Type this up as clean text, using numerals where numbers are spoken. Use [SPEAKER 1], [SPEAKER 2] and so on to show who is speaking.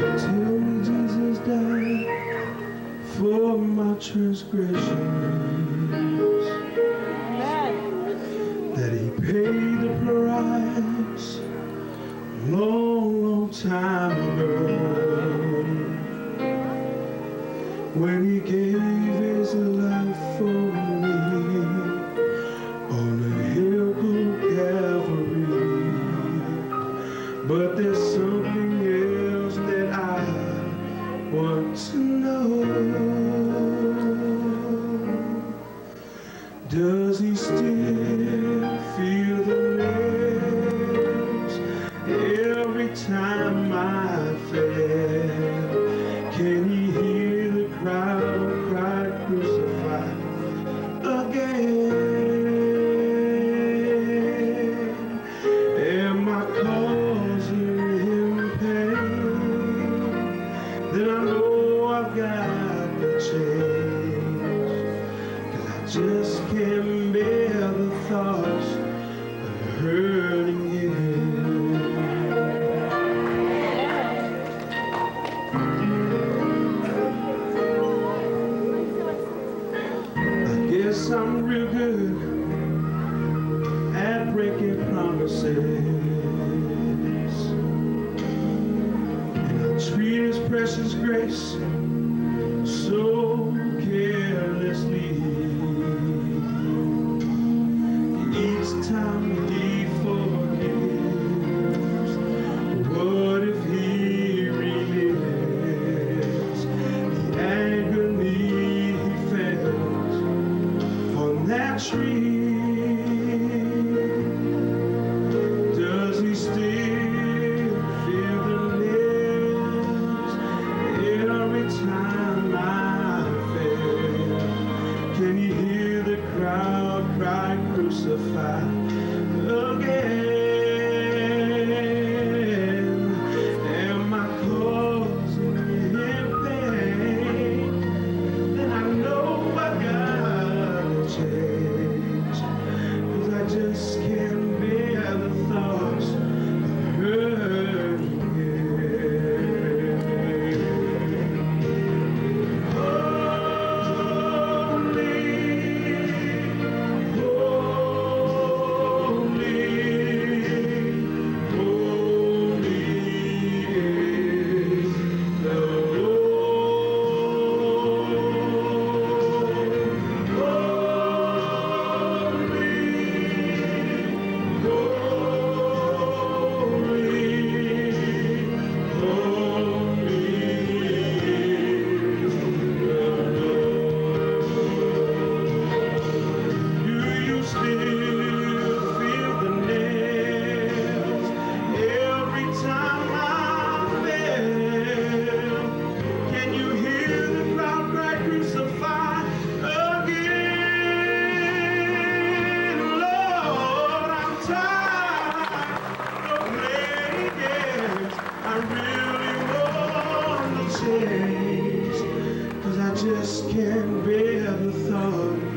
[SPEAKER 1] Tell me Jesus died for my transgressions, that he paid the price a long, long time ago, when he gave his life for me on the hill called Calvary. But there's something else that I want to know. Does he still feel the nails every time I fail? Can he hear the crowd cry, crucify again? Am I causing him pain? Then I know I've got to change, 'cause I just can't bear the thoughts of hurting him. I guess I'm real good at breaking promises, and I treat his precious grace so carelessly. Each time he forgives, what if he relives the agony he felt on that tree? Does he still feel the nails every time I fail? Can you hear the crowd cry, crucify again? Am I causing him pain? Then I know I gotta change, 'cause I just can't bear the thoughts of hurting him. Change, 'cause I just can't bear the thought